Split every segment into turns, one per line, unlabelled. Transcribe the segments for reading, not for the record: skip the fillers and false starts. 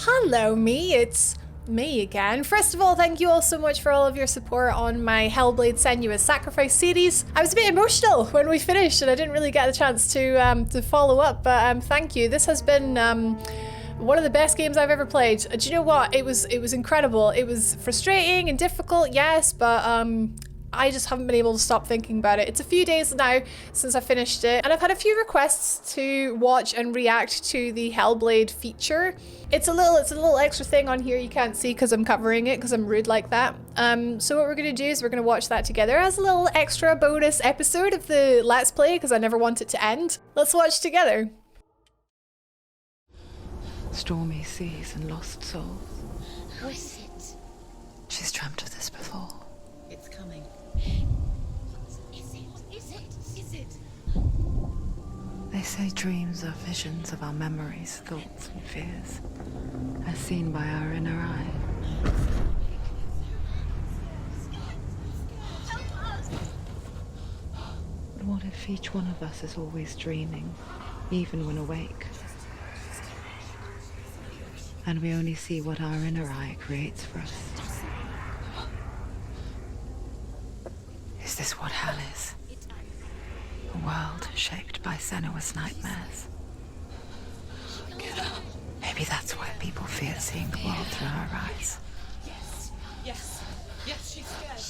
Hello, me. It's me again. First of all, thank you all so much for all of your support on my Hellblade Senua Sacrifice series. I was a bit emotional when we finished and I didn't really get a chance to follow up, but thank you. This has been one of the best games I've ever played. Do you know what? It was incredible. It was frustrating and difficult, yes, but I just haven't been able to stop thinking about it. It's a few days now since I finished it, and I've had a few requests to watch and react to the Hellblade feature. It's a little extra thing on here you can't see because I'm covering it because I'm rude like that. So what we're gonna do is we're gonna watch that together as a little extra bonus episode of the Let's Play because I never want it to end. Let's watch together.
Stormy seas and lost souls.
Who is it?
She's dreamt of this before.
It's coming. Is it?
They say dreams are visions of our memories, thoughts and fears, as seen by our inner eye. But what if each one of us is always dreaming, even when awake? And we only see what our inner eye creates for us. Is this what hell is? A world shaped by Senua's nightmares. Maybe that's why people fear seeing the world through our eyes.
Yes, she's scared.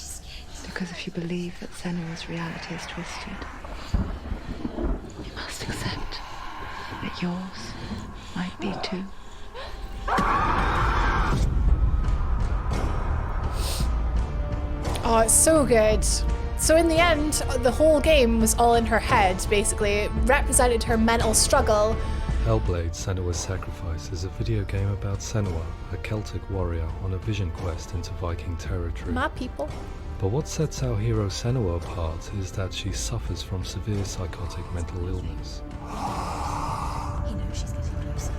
Because if you believe that Senua's reality is twisted, you must accept that yours might be too.
Oh, it's so good. So in the end, the whole game was all in her head, basically. It represented her mental struggle.
Hellblade: Senua's Sacrifice is a video game about Senua, a Celtic warrior on a vision quest into Viking territory.
My people.
But what sets our hero Senua apart is that she suffers from severe psychotic mental illness.
He knows she's getting closer.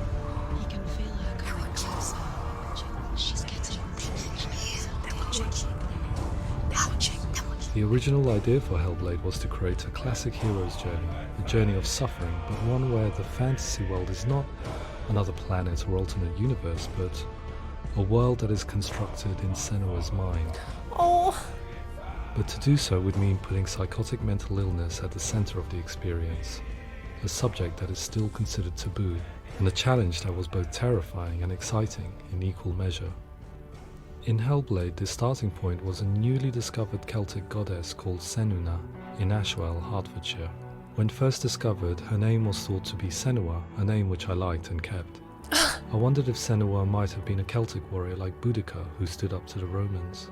He can feel her coming closer. She's getting closer. They're watching.
The original idea for Hellblade was to create a classic hero's journey, a journey of suffering, but one where the fantasy world is not another planet or alternate universe, but a world that is constructed in Senua's mind.
Oh.
But to do so would mean putting psychotic mental illness at the center of the experience, a subject that is still considered taboo, and a challenge that was both terrifying and exciting in equal measure. In Hellblade, the starting point was a newly discovered Celtic goddess called Senua in Ashwell, Hertfordshire. When first discovered, her name was thought to be Senua, a name which I liked and kept. I wondered if Senua might have been a Celtic warrior like Boudica who stood up to the Romans.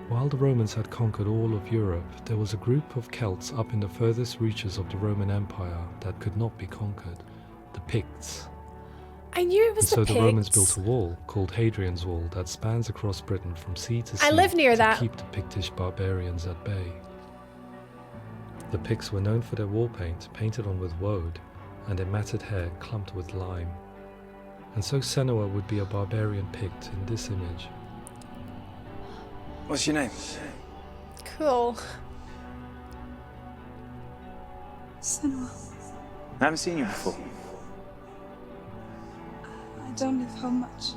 While the Romans had conquered all of Europe, there was a group of Celts up in the furthest reaches of the Roman Empire that could not be conquered, the Picts.
I knew it was
So
the
the Romans
Picts.
built a wall called Hadrian's Wall that spans across Britain from sea to sea.
I live near
to
that.
keep the Pictish barbarians at bay. The Picts were known for their war paint, painted on with woad, and their matted hair clumped with lime. And so Senua would be a barbarian Pict in this image.
What's your name?
Cool.
Senua,
I haven't seen you before.
I don't live home much.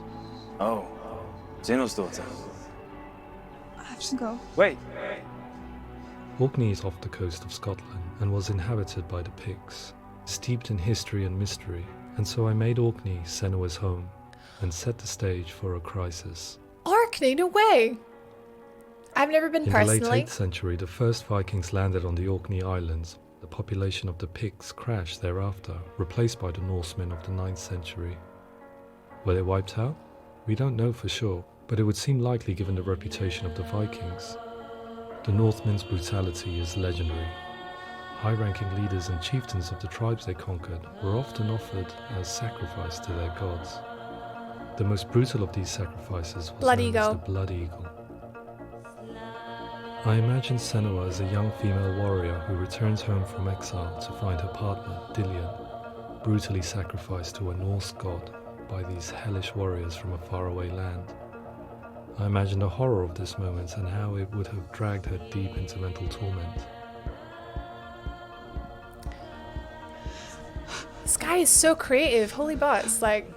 Oh, Zeno's daughter.
I have to go.
Wait.
Orkney is off the coast of Scotland and was inhabited by the Picts, steeped in history and mystery, and so I made Orkney Senua's home and set the stage for a crisis.
Orkney, no way. I've never been
In the
personally.
late 8th century, the first Vikings landed on the Orkney Islands. The population of the Picts crashed thereafter, replaced by the Norsemen of the 9th century. Were they wiped out? We don't know for sure, but it would seem likely given the reputation of the Vikings. The Northmen's brutality is legendary. High-ranking leaders and chieftains of the tribes they conquered were often offered as sacrifice to their gods. The most brutal of these sacrifices was
Blood
known as
Eagle.
the Blood Eagle. I imagine Senua as a young female warrior who returns home from exile to find her partner, Dillion, brutally sacrificed to a Norse god by these hellish warriors from a faraway land. I imagine the horror of this moment and how it would have dragged her deep into mental torment.
This guy is so creative. Holy butts. Like,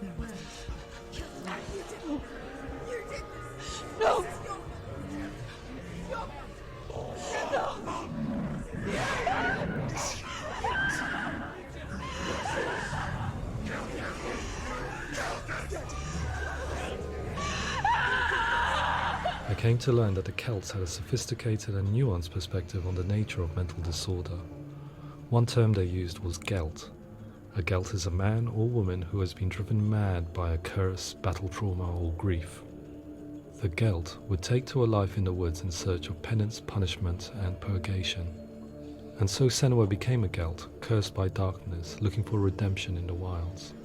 I came to learn that the Celts had a sophisticated and nuanced perspective on the nature of mental disorder. One term they used was Gelt. A Gelt is a man or woman who has been driven mad by a curse, battle trauma, or grief. The Gelt would take to a life in the woods in search of penance, punishment, and purgation. And so Senua became a Gelt, cursed by darkness, looking for redemption in the wilds.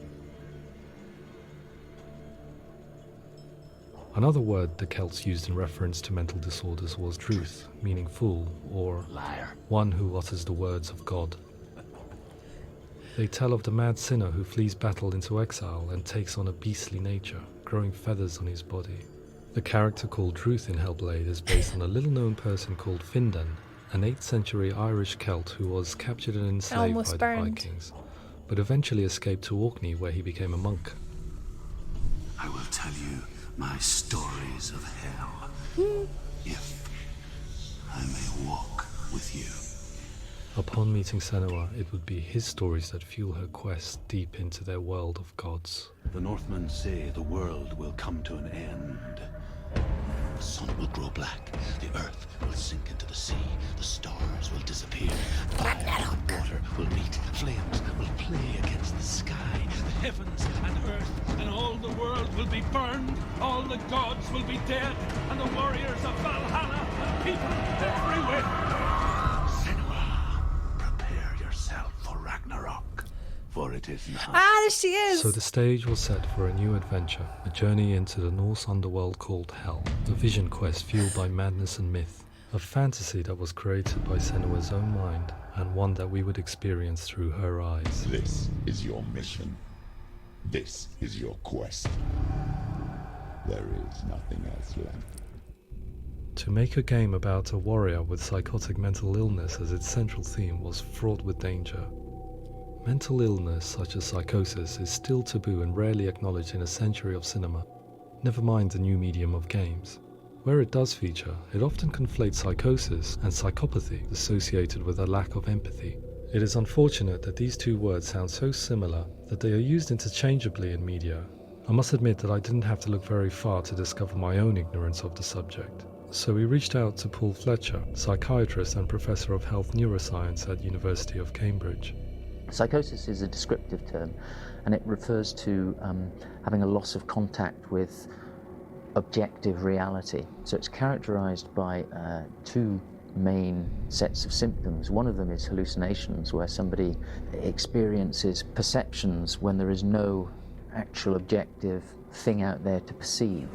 Another word the Celts used in reference to mental disorders was truth, meaning fool, or liar, one who utters the words of God. They tell of the mad sinner who flees battle into exile and takes on a beastly nature, growing feathers on his body. The character called Truth in Hellblade is based on a little-known person called Findan, an 8th century Irish Celt who was captured and enslaved by the Vikings, but eventually escaped to Orkney where he became a monk.
I will tell you my stories of hell, if I may walk with you.
Upon meeting Senua, it would be his stories that fuel her quest deep into their world of gods.
The Northmen say the world will come to an end. The sun will grow black, the earth will sink into the sea, the stars will disappear, fire and water will meet, flames will play against the sky, the heavens and earth and all the world will be burned, all the gods will be dead, and the warriors of Valhalla and people everywhere. Senua, prepare yourself for Ragnarok. For it is not.
Ah, there she is!
So the stage was set for a new adventure, a journey into the Norse underworld called Hell, a vision quest fueled by madness and myth, a fantasy that was created by Senua's own mind, and one that we would experience through her eyes.
This is your mission. This is your quest. There is nothing else left.
To make a game about a warrior with psychotic mental illness as its central theme was fraught with danger. Mental illness such as psychosis is still taboo and rarely acknowledged in a century of cinema, never mind the new medium of games. Where it does feature, it often conflates psychosis and psychopathy associated with a lack of empathy. It is unfortunate that these two words sound so similar that they are used interchangeably in media. I must admit that I didn't have to look very far to discover my own ignorance of the subject. So we reached out to Paul Fletcher, psychiatrist and professor of health neuroscience at University of Cambridge.
Psychosis is a descriptive term, and it refers to having a loss of contact with objective reality. So it's characterized by two main sets of symptoms. One of them is hallucinations, where somebody experiences perceptions when there is no actual objective thing out there to perceive.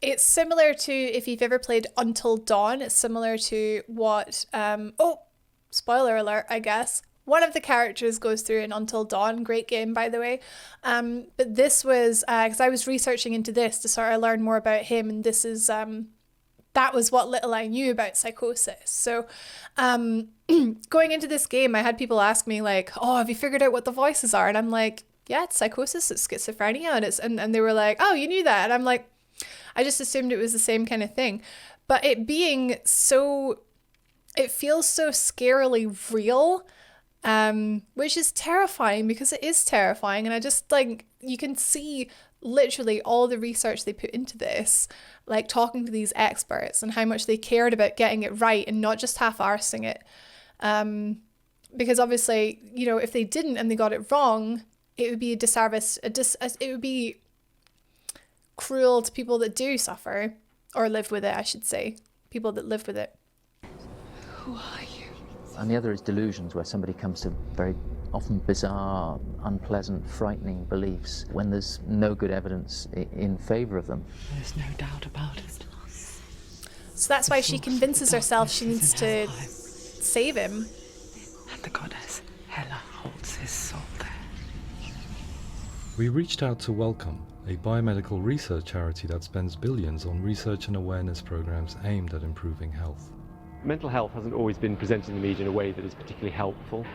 It's similar to, if you've ever played Until Dawn, it's similar to what, spoiler alert, I guess, one of the characters goes through in Until Dawn. Great game, by the way. But this was, because I was researching into this to sort of learn more about him, and this is, that was what little I knew about psychosis. So going into this game, I had people ask me like, oh, have you figured out what the voices are? And I'm like, yeah, it's psychosis, it's schizophrenia, and they were like, oh, you knew that? And I'm like, I just assumed it was the same kind of thing. But it being so, it feels so scarily real, which is terrifying, because it is terrifying. And I just, like, you can see literally all the research they put into this, like talking to these experts and how much they cared about getting it right and not just half-arsing it. Because obviously, you know, if they didn't and they got it wrong, it would be a disservice, it would be cruel to people that do suffer, or live with it, I should say. People that live with it.
Who are you?
And the other is delusions, where somebody comes to very often bizarre, unpleasant, frightening beliefs when there's no good evidence in favour of them.
There's no doubt about it.
So that's why she convinces herself she needs to save him.
And the goddess Hela holds his soul there.
We reached out to Welcome, a biomedical research charity that spends billions on research and awareness programs aimed at improving health.
Mental health hasn't always been presented in the media in a way that is particularly helpful.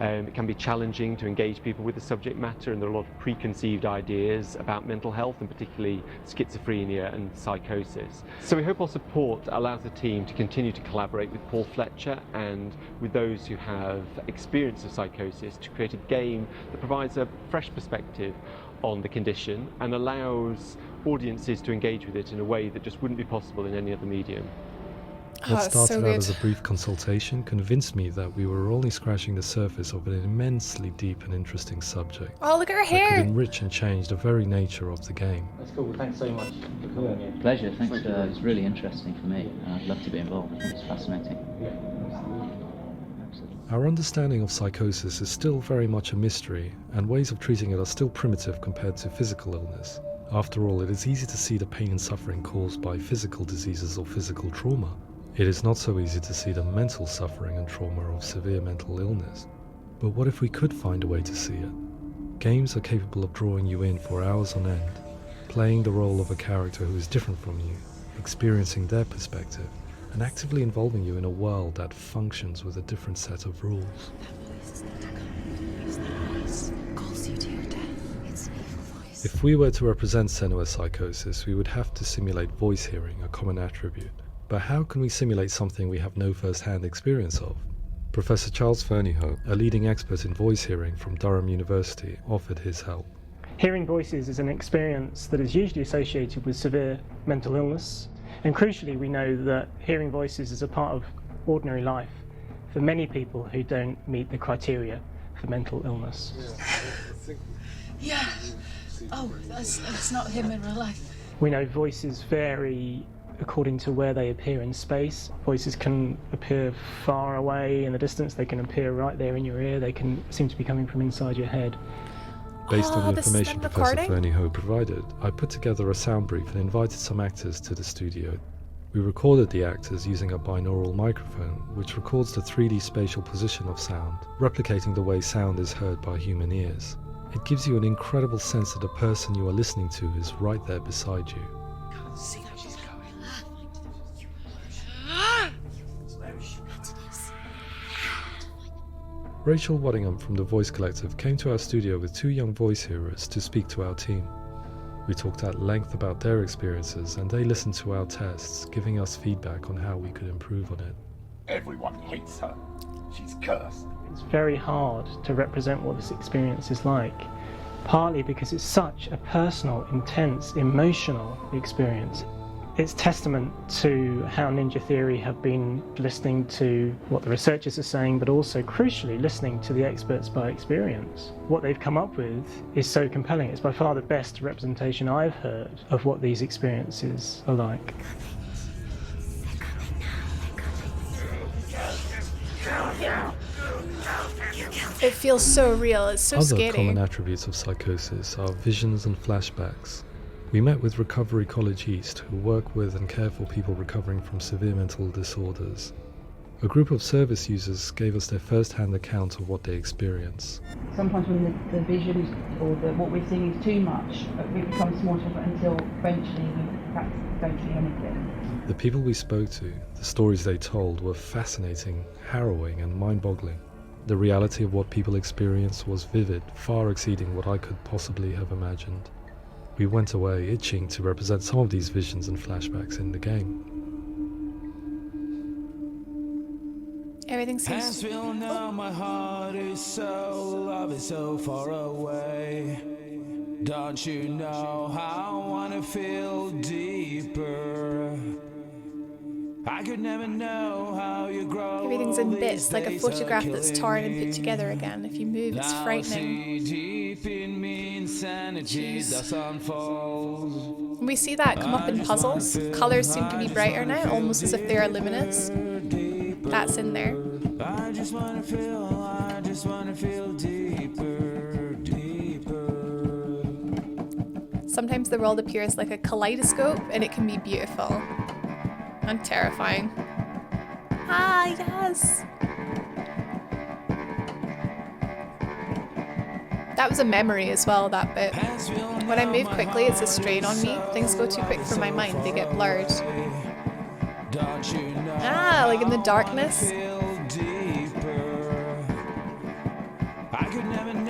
It can be challenging to engage people with the subject matter, and there are a lot of preconceived ideas about mental health, and particularly schizophrenia and psychosis. So we hope our support allows the team to continue to collaborate with Paul Fletcher and with those who have experience of psychosis to create a game that provides a fresh perspective on the condition and allows audiences to engage with it in a way that just wouldn't be possible in any other medium.
Oh,
What
it's so
started out
good.
as a brief consultation convinced me that we were only scratching the surface of an immensely deep and interesting subject
Oh, look at her
that could
hair.
enrich and change the very nature of the game.
That's cool. Thanks so much for coming here.
Pleasure, thanks. It's really interesting for me. I'd love to be involved. I think it's fascinating.
Our understanding of psychosis is still very much a mystery, and ways of treating it are still primitive compared to physical illness. After all, it is easy to see the pain and suffering caused by physical diseases or physical trauma. It is not so easy to see the mental suffering and trauma of severe mental illness. But what if we could find a way to see it? Games are capable of drawing you in for hours on end, playing the role of a character who is different from you, experiencing their perspective, and actively involving you in a world that functions with a different set of rules. If we were to represent Senua's psychosis, we would have to simulate voice hearing, a common attribute. But how can we simulate something we have no first-hand experience of? Professor Charles Fernyhough, a leading expert in voice hearing from Durham University, offered his help.
Hearing voices is an experience that is usually associated with severe mental illness, and crucially we know that hearing voices is a part of ordinary life for many people who don't meet the criteria for mental illness.
Yeah. Oh, that's not him in real life.
We know voices vary according to where they appear in space. Voices can appear far away in the distance, they can appear right there in your ear, they can seem to be coming from inside your head.
Based on the
this is
information
them
Professor
recording?
Fernyhough provided, I put together a sound brief and invited some actors to the studio. We recorded the actors using a binaural microphone, which records the 3D spatial position of sound, replicating the way sound is heard by human ears. It gives you an incredible sense that the person you are listening to is right there beside you.
Can't see how she's going.
Rachel Waddingham from the Voice Collective came to our studio with 2 young voice hearers to speak to our team. We talked at length about their experiences and they listened to our tests, giving us feedback on how we could improve on it.
Everyone hates her. She's cursed.
It's very hard to represent what this experience is like, partly because it's such a personal, intense, emotional experience. It's testament to how Ninja Theory have been listening to what the researchers are saying, but also crucially listening to the experts by experience. What they've come up with is so compelling. It's by far the best representation I've heard of what these experiences are like.
It feels so real. It's so
Other
scary.
common attributes of psychosis are visions and flashbacks. We met with Recovery College East, who work with and care for people recovering from severe mental disorders. A group of service users gave us their first-hand account of what they experience.
Sometimes when the visions or what we're seeing is too much, it becomes more difficult until eventually we perhaps don't see anything.
The people we spoke to, the stories they told, were fascinating, harrowing and mind-boggling. The reality of what people experienced was vivid, far exceeding what I could possibly have imagined. We went away itching to represent some of these visions and flashbacks in the game.
Everything seems...
now my heart is so, love is so far away. Don't you know how I wanna feel deeper? I could never know how you grow.
Everything's in bits, like a photograph that's torn and put together again. If you move, it's frightening.
Deep in me insanity does unfold.
We see that come up in puzzles. Colours seem to be brighter now, almost as if they are luminous. That's in there.
I just wanna feel deeper, deeper.
Sometimes the world appears like a kaleidoscope and it can be beautiful. And terrifying. Ah, yes! That was a memory as well, that bit. When I move quickly, it's a strain on me. Things go too quick for my mind, they get blurred. Ah, like in the darkness.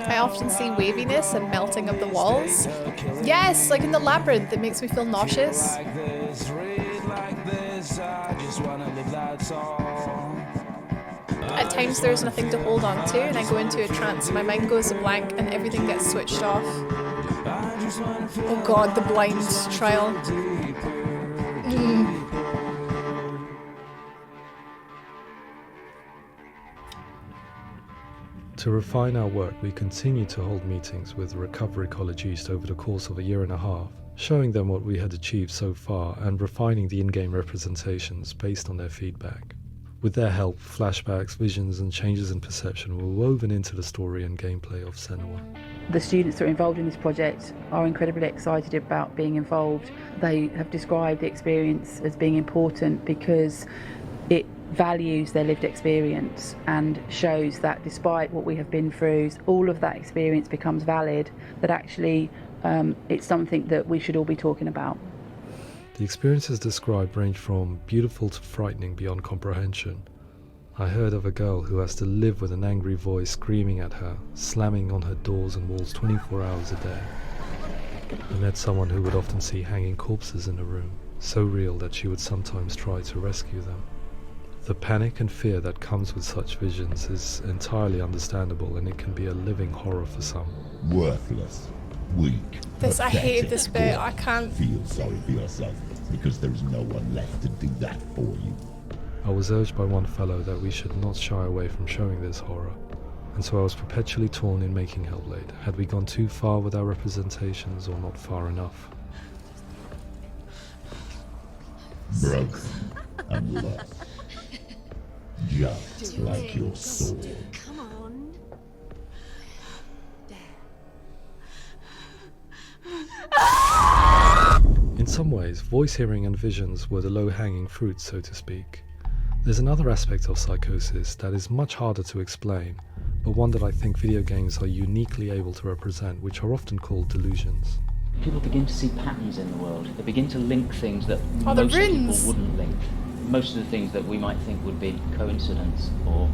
I often see waviness and melting of the walls. Yes, like in the labyrinth, it makes me feel nauseous. At times there's nothing to hold on to and I go into a trance, my mind goes blank and everything gets switched off. Oh god, the blind trial.
To refine our work, we continue to hold meetings with Recovery College East over the course of a year and a half, showing them what we had achieved so far and refining the in-game representations based on their feedback. With their help, flashbacks, visions and changes in perception were woven into the story and gameplay of Senua.
The students that are involved in this project are incredibly excited about being involved. They have described the experience as being important because it values their lived experience and shows that despite what we have been through, all of that experience becomes valid, that actually it's something that we should all be talking about.
The experiences described range from beautiful to frightening beyond comprehension. I heard of a girl who has to live with an angry voice screaming at her, slamming on her doors and walls 24 hours a day. I met someone who would often see hanging corpses in a room, so real that she would sometimes try to rescue them. The panic and fear that comes with such visions is entirely understandable, and it can be a living horror for some.
Worthless, weak,
This, I
pathetic.
hated this bit. I can't.
Feel sorry for yourself, because there is no one left to do that for you.
I was urged by one fellow that we should not shy away from showing this horror, and so I was perpetually torn in making Hellblade. Had we gone too far with our representations or not far enough?
Broken and lost. Just like your soul.
Come on.
In some ways, voice hearing and visions were the low-hanging fruit, so to speak. There's another aspect of psychosis that is much harder to explain, but one that I think video games are uniquely able to represent, which are often called delusions.
People begin to see patterns in the world. They begin to link things that
Oh, the
most people
runes.
wouldn't link. Most of the things that we might think would be coincidence or,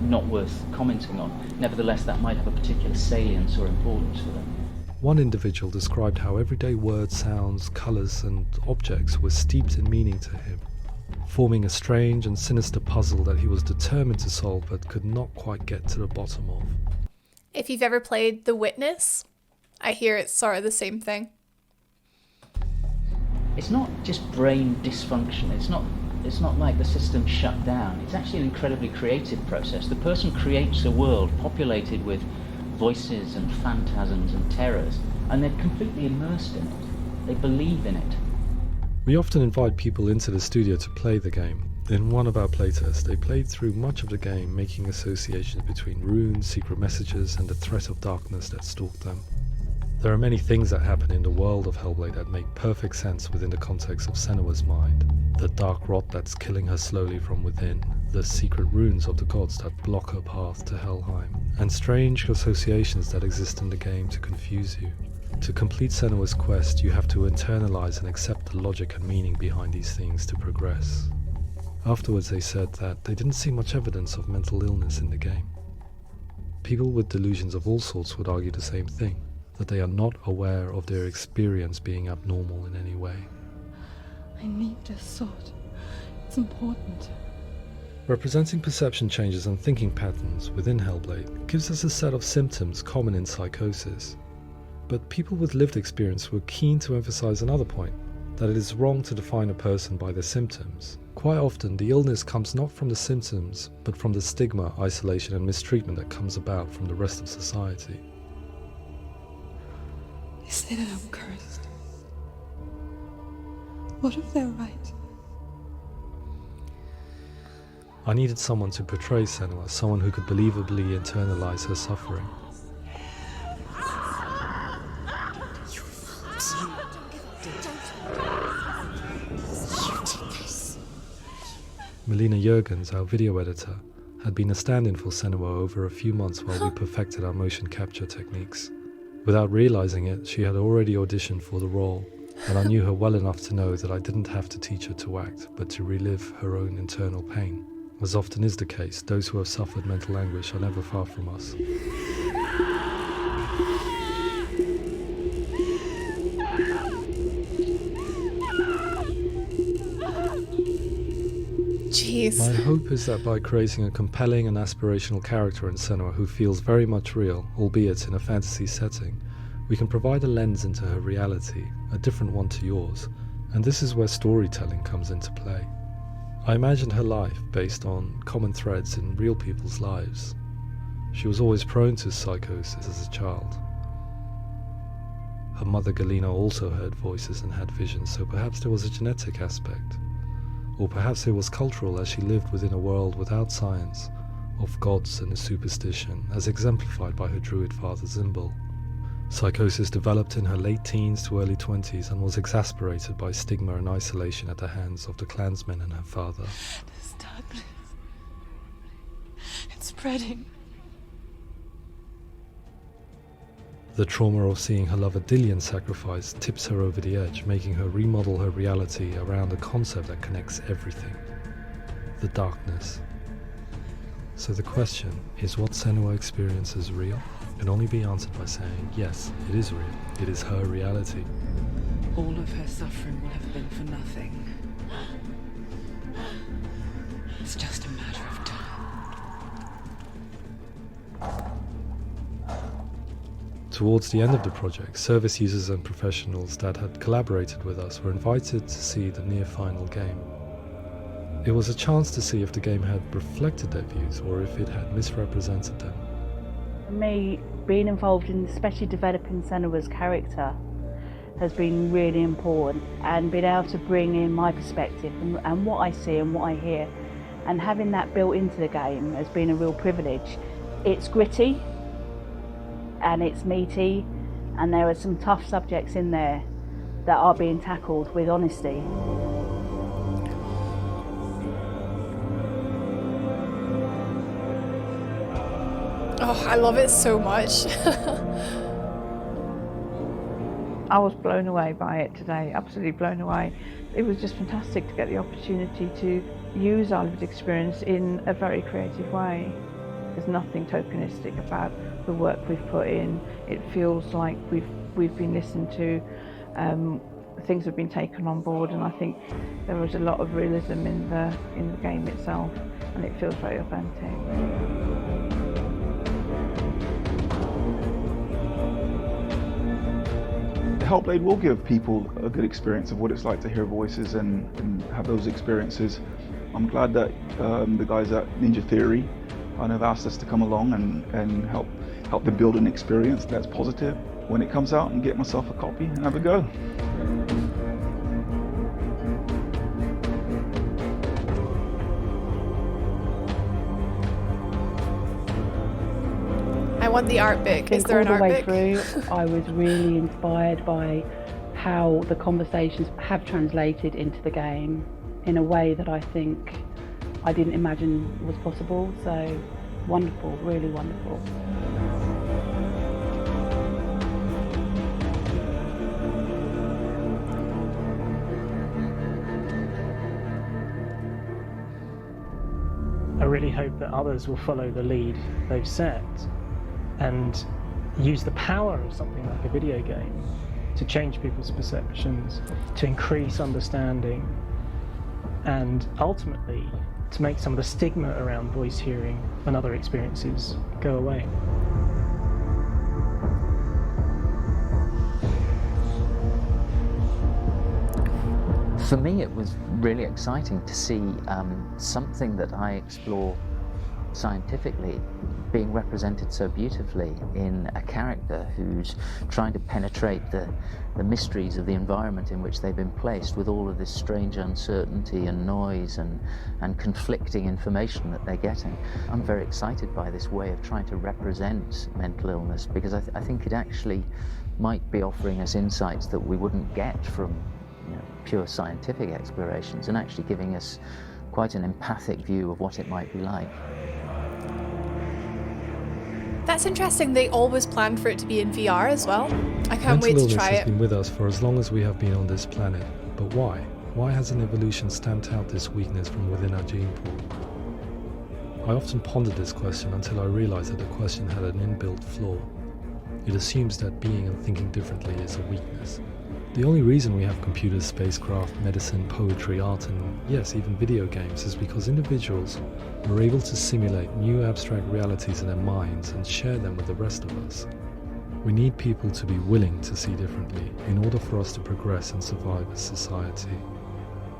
not worth commenting on. Nevertheless, that might have a particular salience or importance for them.
One individual described how everyday words, sounds, colours and objects were steeped in meaning to him, forming a strange and sinister puzzle that he was determined to solve but could not quite get to the bottom of.
If you've ever played The Witness, I hear it's sort of the same thing.
It's not just brain dysfunction. It's not like the system shut down. It's actually an incredibly creative process. The person creates a world populated with voices and phantasms and terrors, and they're completely immersed in it. They believe in it.
We often invite people into the studio to play the game. In one of our playtests, they played through much of the game, making associations between runes, secret messages, and the threat of darkness that stalked them. There are many things that happen in the world of Hellblade that make perfect sense within the context of Senua's mind. The dark rot that's killing her slowly from within, the secret runes of the gods that block her path to Helheim, and strange associations that exist in the game to confuse you. To complete Senua's quest, you have to internalize and accept the logic and meaning behind these things to progress. Afterwards, they said that they didn't see much evidence of mental illness in the game. People with delusions of all sorts would argue the same thing, that they are not aware of their experience being abnormal in any way.
I need this sword. It's important.
Representing perception changes and thinking patterns within Hellblade gives us a set of symptoms common in psychosis. But people with lived experience were keen to emphasize another point, that it is wrong to define a person by their symptoms. Quite often, the illness comes not from the symptoms, but from the stigma, isolation and mistreatment that comes about from the rest of society.
They say that I'm cursed. What if they're right?
I needed someone to portray Senua, someone who could believably internalize her suffering. Melina Jurgens, our video editor, had been a stand-in for Senua over a few months while we perfected our motion capture techniques. Without realizing it, she had already auditioned for the role, and I knew her well enough to know that I didn't have to teach her to act, but to relive her own internal pain. As often is the case, those who have suffered mental anguish are never far from us.
Jeez.
My hope is that by creating a compelling and aspirational character in Senua who feels very much real, albeit in a fantasy setting, We can provide a lens into her reality, a different one to yours, and this is where storytelling comes into play. I imagined her life based on common threads in real people's lives. She was always prone to psychosis as a child. Her mother Galina also heard voices and had visions, so perhaps there was a genetic aspect. Or perhaps it was cultural, as she lived within a world without science, of gods and superstition, as exemplified by her druid father Zimbal. Psychosis developed in her late teens to early 20s and was exacerbated by stigma and isolation at the hands of the clansmen and her father.
This darkness. It's spreading.
The trauma of seeing her lover Dillian sacrificed tips her over the edge, making her remodel her reality around a concept that connects everything: the darkness. So the question is, what Senua experiences real? Can only be answered by saying, yes, it is real. It is her reality.
All of her suffering will have been for nothing. It's just a matter of time.
Towards the end of the project, service users and professionals that had collaborated with us were invited to see the near-final game. It was a chance to see if the game had reflected their views or if it had misrepresented them.
For me, being involved in especially developing Senua's character has been really important, and being able to bring in my perspective and what I see and what I hear, and having that built into the game has been a real privilege. It's gritty and it's meaty, and there are some tough subjects in there that are being tackled with honesty.
Oh, I love it so much.
I was blown away by it today, absolutely blown away. It was just fantastic to get the opportunity to use our lived experience in a very creative way. There's nothing tokenistic about the work we've put in. It feels like we've been listened to, things have been taken on board, and I think there was a lot of realism in the game itself, and it feels very authentic.
Hellblade will give people a good experience of what it's like to hear voices and have those experiences. I'm glad that the guys at Ninja Theory have asked us to come along and help them build an experience that's positive when it comes out, and get myself a copy and have a go.
I want the art book. Is there an art
book?
book?
All the way through, I was really inspired by how the conversations have translated into the game in a way that I think I didn't imagine was possible. So wonderful, really wonderful.
I really hope that others will follow the lead they've set and use the power of something like a video game to change people's perceptions, to increase understanding, and ultimately to make some of the stigma around voice hearing and other experiences go away.
For me, it was really exciting to see something that I explore scientifically being represented so beautifully in a character who's trying to penetrate the mysteries of the environment in which they've been placed, with all of this strange uncertainty and noise and conflicting information that they're getting. I'm very excited by this way of trying to represent mental illness, because I think it actually might be offering us insights that we wouldn't get from pure scientific explorations, and actually giving us quite an empathic view of what it might be like.
That's interesting. They always planned for it to be in VR as well. I can't wait to try
Mental illness has
it.
been with us for as long as we have been on this planet. But why? Why hasn't evolution stamped out this weakness from within our gene pool? I often pondered this question until I realized that the question had an inbuilt flaw. It assumes that being and thinking differently is a weakness. The only reason we have computers, spacecraft, medicine, poetry, art, and yes, even video games is because individuals were able to simulate new abstract realities in their minds and share them with the rest of us. We need people to be willing to see differently in order for us to progress and survive as society.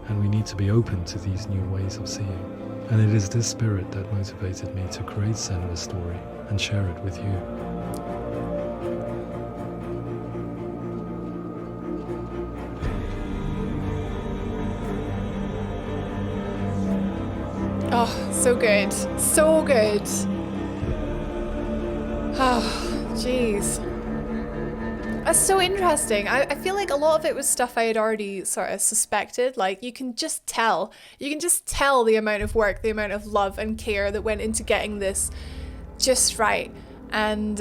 And we need to be open to these new ways of seeing. And it is this spirit that motivated me to create Senua's story and share it with you.
Oh, so good. So good. Oh, jeez. That's so interesting. I feel like a lot of it was stuff I had already sort of suspected. Like, you can just tell. You can just tell the amount of work, the amount of love and care that went into getting this just right. And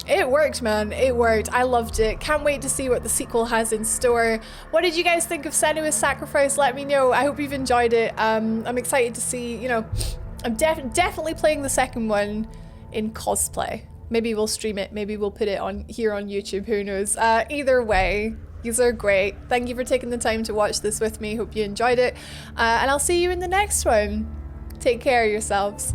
it worked, man. It worked. I loved it. Can't wait to see what the sequel has in store. What did you guys think of Senua's Sacrifice? Let me know. I hope you've enjoyed it. I'm excited to see, you know, I'm definitely playing the second one in cosplay. Maybe we'll stream it. Maybe we'll put it on here on YouTube. Who knows? Either way, these are great. Thank you for taking the time to watch this with me. Hope you enjoyed it. And I'll see you in the next one. Take care of yourselves.